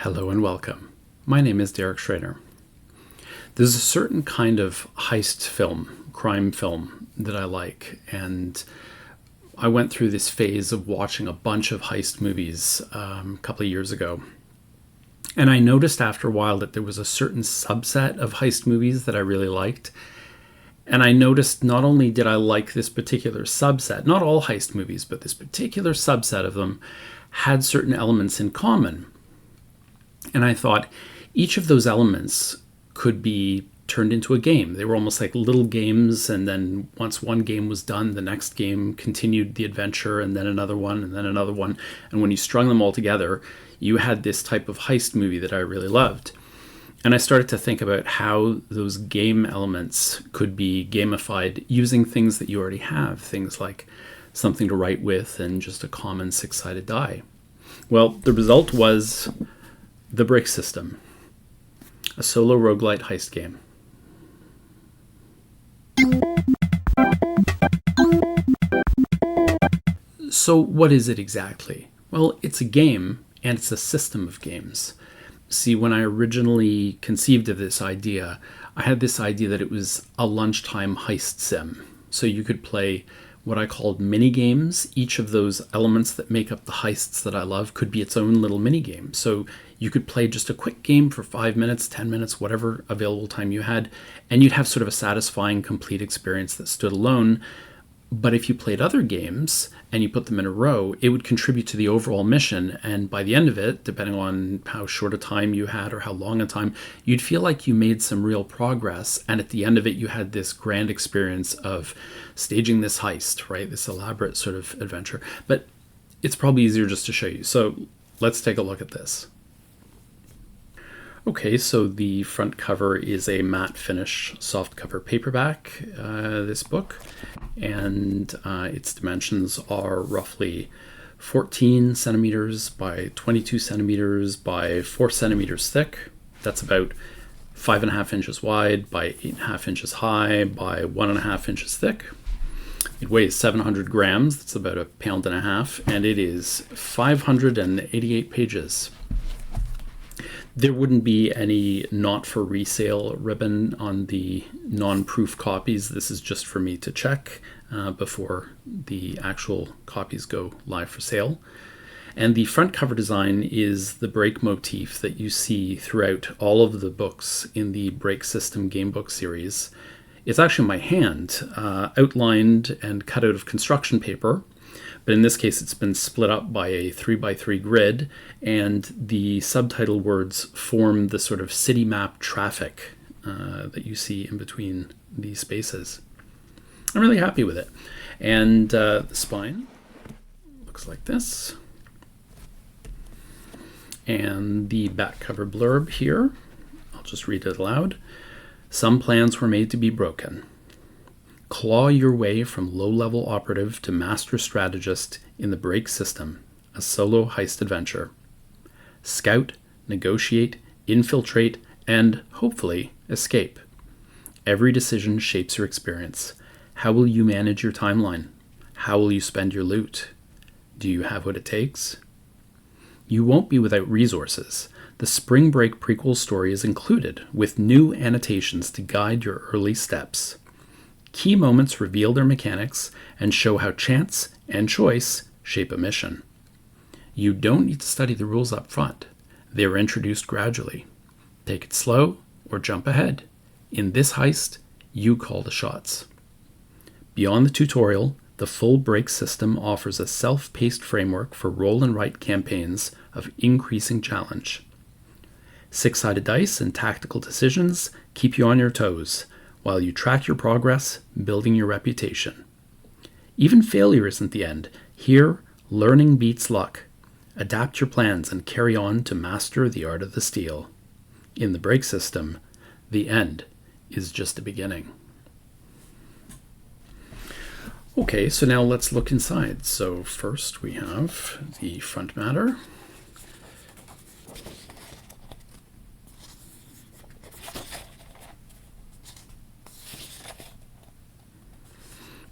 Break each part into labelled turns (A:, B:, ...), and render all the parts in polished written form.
A: Hello and welcome. My name is Derek Schrader. There's a certain kind of heist film, crime film, that I like, and I went through this phase of watching a bunch of heist movies a couple of years ago. And I noticed after a while that there was a certain subset of heist movies that I really liked. And I noticed not only did I like this particular subset, not all heist movies, but this particular subset of them had certain elements in common. And I thought each of those elements could be turned into a game. They were almost like little games, and then once one game was done, the next game continued the adventure, and then another one, and then another one. And when you strung them all together, you had this type of heist movie that I really loved. And I started to think about how those game elements could be gamified using things that you already have, things like something to write with and just a common six-sided die. Well, the result was the Break System, a solo roguelite heist game. So what is it exactly? Well, it's a game, and it's a system of games. See, when I originally conceived of this idea, I had this idea that it was a lunchtime heist sim. So you could play what I called mini games. Each of those elements that make up the heists that I love could be its own little mini game. So you could play just a quick game for 5 minutes, 10 minutes, whatever available time you had, and you'd have sort of a satisfying, complete experience that stood alone. But if you played other games and you put them in a row, it would contribute to the overall mission. And by the end of it, depending on how short a time you had or how long a time, you'd feel like you made some real progress. And at the end of it, you had this grand experience of staging this heist, right? This elaborate sort of adventure. But it's probably easier just to show you. So let's take a look at this. Okay, so the front cover is a matte finish softcover paperback, this book, and its dimensions are roughly 14 centimeters by 22 centimeters by 4 centimeters thick. That's about 5.5 inches wide by 8.5 inches high by 1.5 inches thick. It weighs 700 grams, that's about 1.5 pounds, and it is 588 pages. There wouldn't be any not for resale ribbon on the non-proof copies. This is just for me to check before the actual copies go live for sale. And the front cover design is the break motif that you see throughout all of the books in the Break System gamebook series. It's actually my hand, outlined and cut out of construction paper. But in this case, it's been split up by a 3x3 grid, and the subtitle words form the sort of city map traffic that you see in between these spaces. I'm really happy with it. And the spine looks like this. And the back cover blurb here, I'll just read it aloud. Some plans were made to be broken. Claw your way from low-level operative to master strategist in the Break System, a solo heist adventure. Scout, negotiate, infiltrate, and, hopefully, escape. Every decision shapes your experience. How will you manage your timeline? How will you spend your loot? Do you have what it takes? You won't be without resources. The Spring Break prequel story is included, with new annotations to guide your early steps. Key moments reveal their mechanics and show how chance and choice shape a mission. You don't need to study the rules up front. They are introduced gradually. Take it slow or jump ahead. In this heist, you call the shots. Beyond the tutorial, the full Break System offers a self-paced framework for roll and write campaigns of increasing challenge. Six-sided dice and tactical decisions keep you on your toes, while you track your progress, building your reputation. Even failure isn't the end. Here, learning beats luck. Adapt your plans and carry on to master the art of the steal. In the Break System, the end is just a beginning. Okay, so now let's look inside. So first we have the front matter.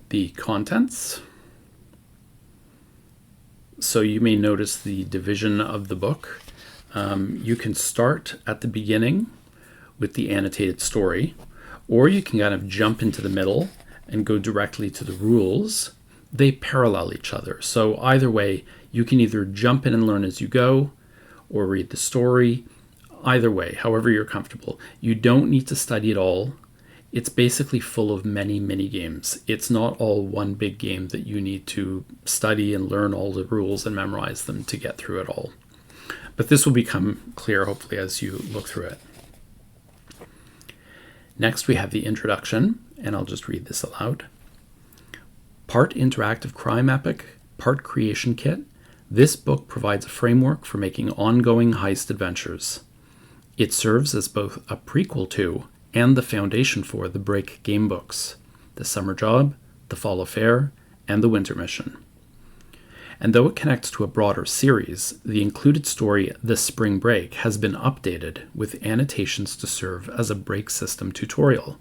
A: The contents. So you may notice the division of the book. You can start at the beginning with the annotated story, or you can kind of jump into the middle and go directly to the rules. They parallel each other. So either way, you can either jump in and learn as you go or read the story. Either way, however you're comfortable. You don't need to study it all. It's basically full of many mini games. It's not all one big game that you need to study and learn all the rules and memorize them to get through it all. But this will become clear, hopefully, as you look through it. Next, we have the introduction, and I'll just read this aloud. Part interactive crime epic, part creation kit, this book provides a framework for making ongoing heist adventures. It serves as both a prequel to and the foundation for the Break game books, The Summer Job, The Fall Affair, and The Winter Mission. And though it connects to a broader series, the included story The Spring Break has been updated with annotations to serve as a break system tutorial.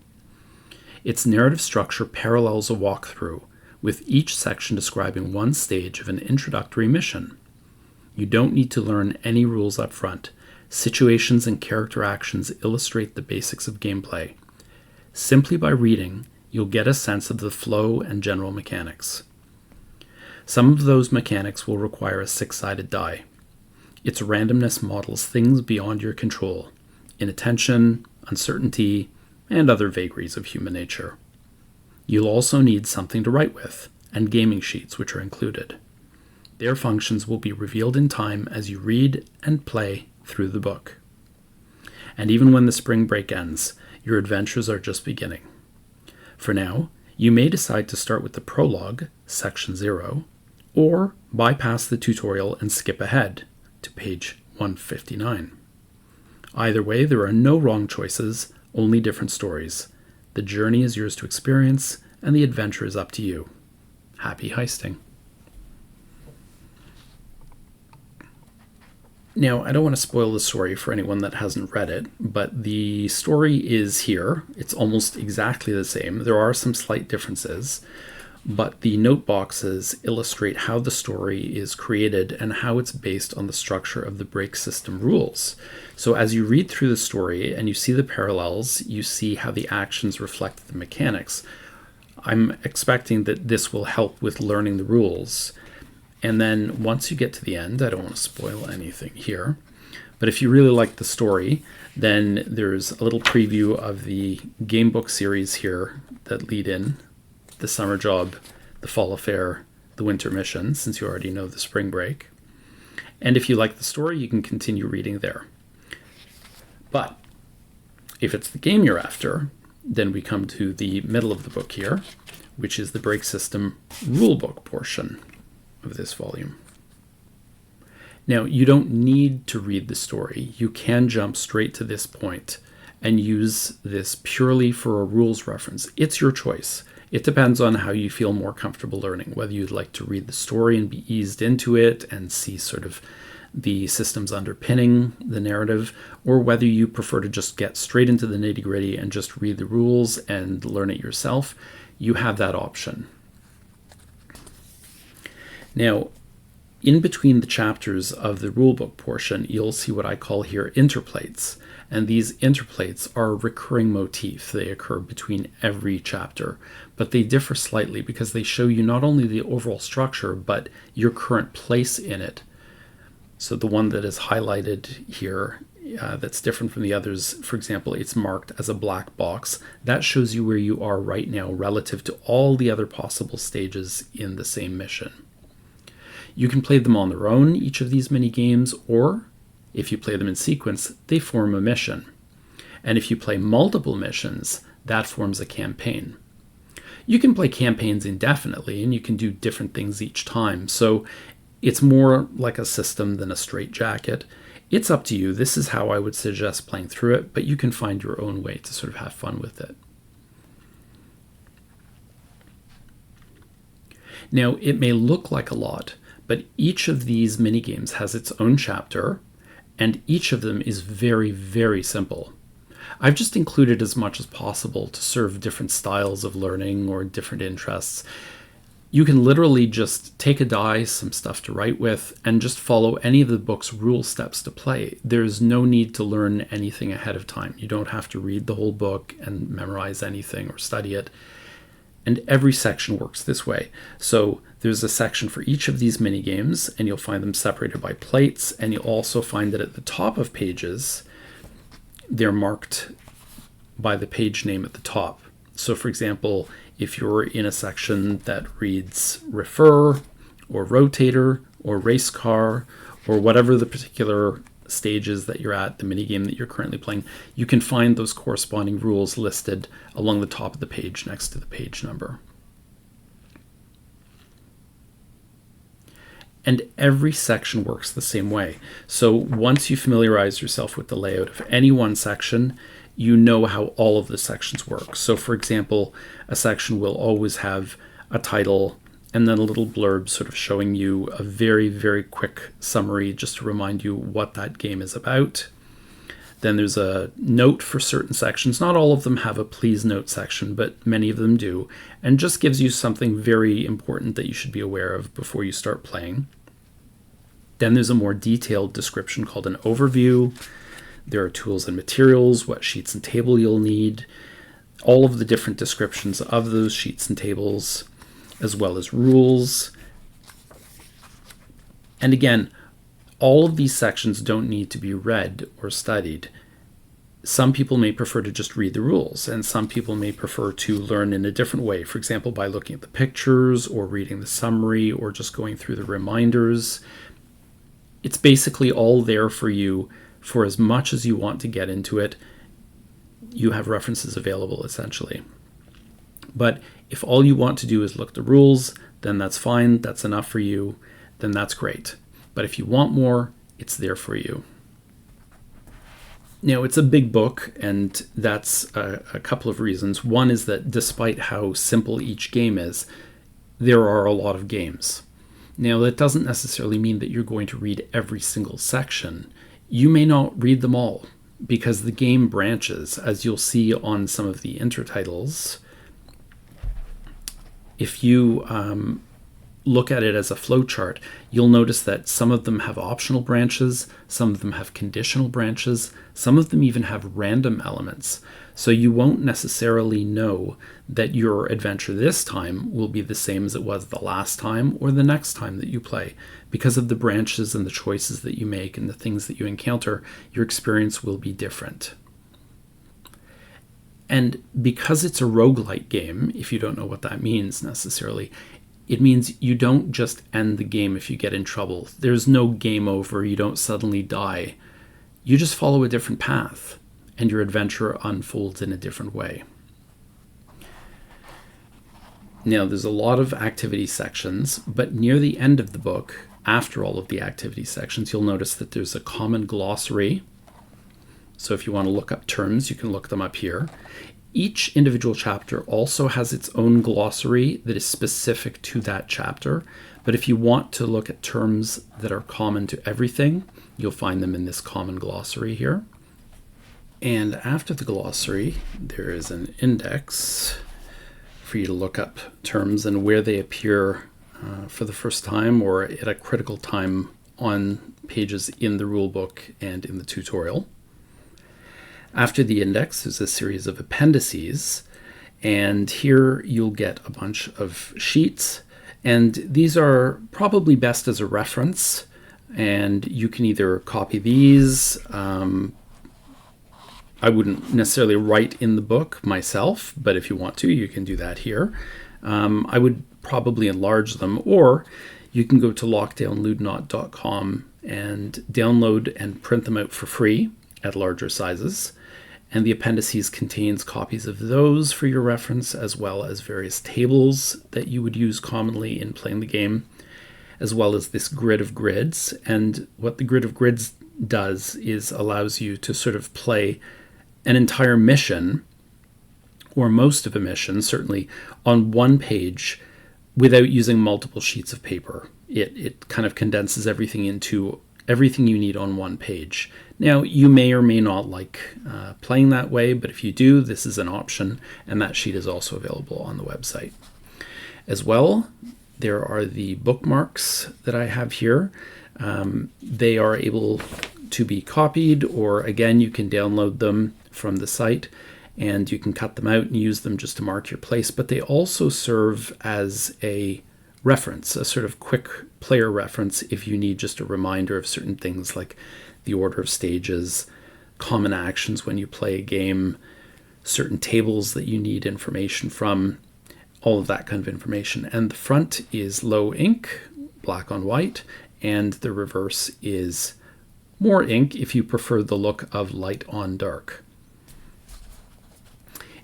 A: Its narrative structure parallels a walkthrough, with each section describing one stage of an introductory mission. You don't need to learn any rules up front. Situations and character actions illustrate the basics of gameplay. Simply by reading, you'll get a sense of the flow and general mechanics. Some of those mechanics will require a 6-sided die. Its randomness models things beyond your control: inattention, uncertainty, and other vagaries of human nature. You'll also need something to write with, and gaming sheets which are included. Their functions will be revealed in time as you read and play through the book. And even when the spring break ends, your adventures are just beginning. For now, you may decide to start with the prologue, section 0, or bypass the tutorial and skip ahead to page 159. Either way, there are no wrong choices, only different stories. The journey is yours to experience, and the adventure is up to you. Happy heisting. Now, I don't want to spoil the story for anyone that hasn't read it, but the story is here. It's almost exactly the same. There are some slight differences, but the note boxes illustrate how the story is created and how it's based on the structure of the break system rules. So as you read through the story and you see the parallels, you see how the actions reflect the mechanics. I'm expecting that this will help with learning the rules. And then once you get to the end, I don't want to spoil anything here, but if you really like the story, then there's a little preview of the game book series here that lead in: The Summer Job, The Fall Affair, The Winter Mission, since you already know The Spring Break. And if you like the story, you can continue reading there. But if it's the game you're after, then we come to the middle of the book here, which is the break system rulebook portion of this volume. Now, you don't need to read the story. You can jump straight to this point and use this purely for a rules reference. It's your choice. It depends on how you feel more comfortable learning, whether you'd like to read the story and be eased into it and see sort of the systems underpinning the narrative, or whether you prefer to just get straight into the nitty-gritty and just read the rules and learn it yourself. You have that option. Now, in between the chapters of the rulebook portion, you'll see what I call here interplates. And these interplates are a recurring motif. They occur between every chapter, but they differ slightly because they show you not only the overall structure, but your current place in it. So the one that is highlighted here, that's different from the others, for example, it's marked as a black box. That shows you where you are right now relative to all the other possible stages in the same mission. You can play them on their own, each of these mini games, or if you play them in sequence, they form a mission. And if you play multiple missions, that forms a campaign. You can play campaigns indefinitely, and you can do different things each time. So it's more like a system than a straitjacket. It's up to you. This is how I would suggest playing through it, but you can find your own way to sort of have fun with it. Now, it may look like a lot, but each of these mini games has its own chapter, and each of them is very, very simple. I've just included as much as possible to serve different styles of learning or different interests. You can literally just take a die, some stuff to write with, and just follow any of the book's rule steps to play. There's no need to learn anything ahead of time. You don't have to read the whole book and memorize anything or study it. And every section works this way. So there's a section for each of these mini games, and you'll find them separated by plates, and you'll also find that at the top of pages, they're marked by the page name at the top. So for example, if you're in a section that reads refer or rotator or race car or whatever the particular stages that you're at, the minigame that you're currently playing, you can find those corresponding rules listed along the top of the page next to the page number. And every section works the same way. So once you familiarize yourself with the layout of any one section, you know how all of the sections work. So for example, a section will always have a title and then a little blurb sort of showing you a very, very quick summary just to remind you what that game is about. Then there's a note for certain sections. Not all of them have a please note section, but many of them do, and just gives you something very important that you should be aware of before you start playing. Then there's a more detailed description called an overview. There are tools and materials, what sheets and table you'll need, all of the different descriptions of those sheets and tables, as well as rules. And again, all of these sections don't need to be read or studied. Some people may prefer to just read the rules, and some people may prefer to learn in a different way, for example, by looking at the pictures or reading the summary or just going through the reminders. It's basically all there for you for as much as you want to get into it. You have references available essentially. But if all you want to do is look at the rules, then that's fine, that's enough for you, then that's great. But if you want more, it's there for you. Now, it's a big book, and that's a couple of reasons. One is that despite how simple each game is, there are a lot of games. Now, that doesn't necessarily mean that you're going to read every single section. You may not read them all, because the game branches, as you'll see on some of the intertitles. If you look at it as a flowchart, you'll notice that some of them have optional branches, some of them have conditional branches, some of them even have random elements. So you won't necessarily know that your adventure this time will be the same as it was the last time or the next time that you play. Because of the branches and the choices that you make and the things that you encounter, your experience will be different. And because it's a roguelite game, if you don't know what that means necessarily, it means you don't just end the game if you get in trouble. There's no game over, you don't suddenly die. You just follow a different path, and your adventure unfolds in a different way. Now, there's a lot of activity sections, but near the end of the book, after all of the activity sections, you'll notice that there's a common glossary. So if you want to look up terms, you can look them up here. Each individual chapter also has its own glossary that is specific to that chapter. But if you want to look at terms that are common to everything, you'll find them in this common glossary here. And after the glossary, there is an index for you to look up terms and where they appear for the first time or at a critical time on pages in the rulebook and in the tutorial. After the index, there's a series of appendices, and here you'll get a bunch of sheets, and these are probably best as a reference, and you can either copy these. I wouldn't necessarily write in the book myself, but if you want to, you can do that here. I would probably enlarge them, or you can go to lockdownludonaut.com and download and print them out for free at larger sizes. And the appendices contains copies of those for your reference, as well as various tables that you would use commonly in playing the game, as well as this grid of grids. And what the grid of grids does is allows you to sort of play an entire mission, or most of a mission, certainly, on one page without using multiple sheets of paper. It kind of condenses everything into everything you need on one page. Now, you may or may not like playing that way, but if you do, this is an option, and that sheet is also available on the website. As well, There are the bookmarks that I have here. They are able to be copied, or again, you can download them from the site and you can cut them out and use them just to mark your place. But they also serve as a reference, a sort of quick player reference if you need just a reminder of certain things like the order of stages, common actions when you play a game, certain tables that you need information from, all of that kind of information. And the front is low ink, black on white, and the reverse is more ink if you prefer the look of light on dark.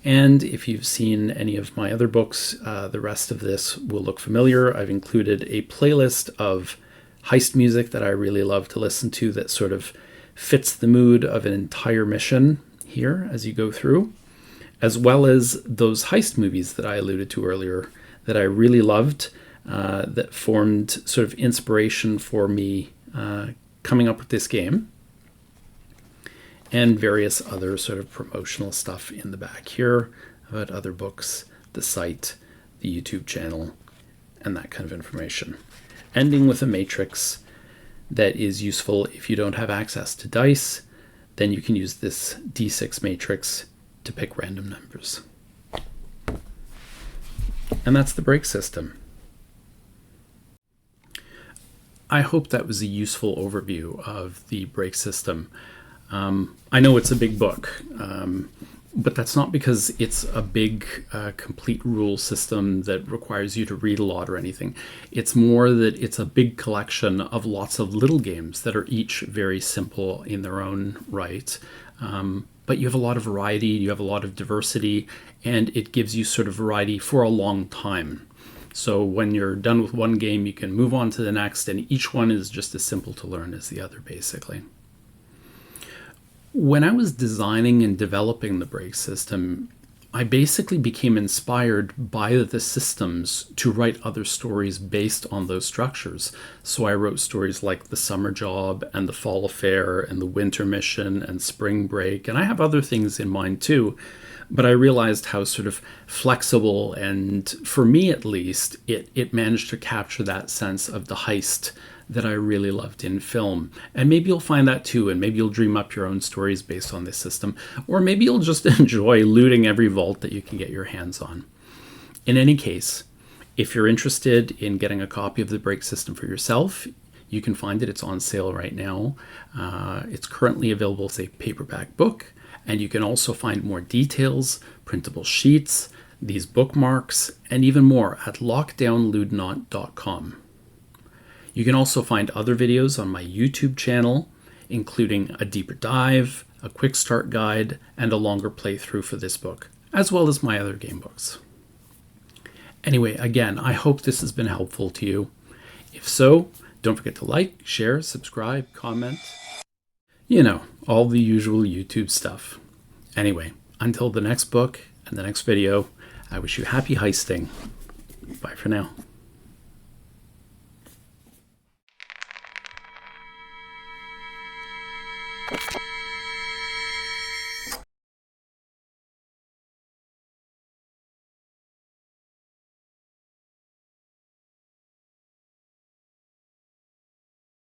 A: And if you've seen any of my other books, the rest of this will look familiar. I've included a playlist of heist music that I really love to listen to that sort of fits the mood of an entire mission here as you go through, as well as those heist movies that I alluded to earlier that I really loved, that formed sort of inspiration for me coming up with this game, and various other sort of promotional stuff in the back here about other books, the site, the YouTube channel, and that kind of information. Ending with a matrix that is useful if you don't have access to dice, then you can use this D6 matrix to pick random numbers. And that's the break system. I hope that was a useful overview of the break system. I know it's a big book, but that's not because it's a big, complete rule system that requires you to read a lot or anything. It's more that it's a big collection of lots of little games that are each very simple in their own right. But you have a lot of variety, you have a lot of diversity, and it gives you sort of variety for a long time. So when you're done with one game, you can move on to the next, and each one is just as simple to learn as the other, basically. When I was designing and developing the break system, I basically became inspired by the systems to write other stories based on those structures. So I wrote stories like The Summer Job and The Fall Affair and The Winter Mission and Spring Break, and I have other things in mind too. But I realized how sort of flexible and, for me at least, it managed to capture that sense of the heist that I really loved in film. And maybe you'll find that too, and maybe you'll dream up your own stories based on this system, or maybe you'll just enjoy looting every vault that you can get your hands on. In any case, if you're interested in getting a copy of the break system for yourself, you can find it. It's on sale right now. It's currently available as a paperback book, and you can also find more details, printable sheets, these bookmarks, and even more at lockdownludonaut.com. You can also find other videos on my YouTube channel, including a deeper dive, a quick start guide, and a longer playthrough for this book, as well as my other game books. Anyway, again, I hope this has been helpful to you. If so, don't forget to like, share, subscribe, comment. You know, all the usual YouTube stuff. Anyway, until the next book and the next video, I wish you happy heisting. Bye for now.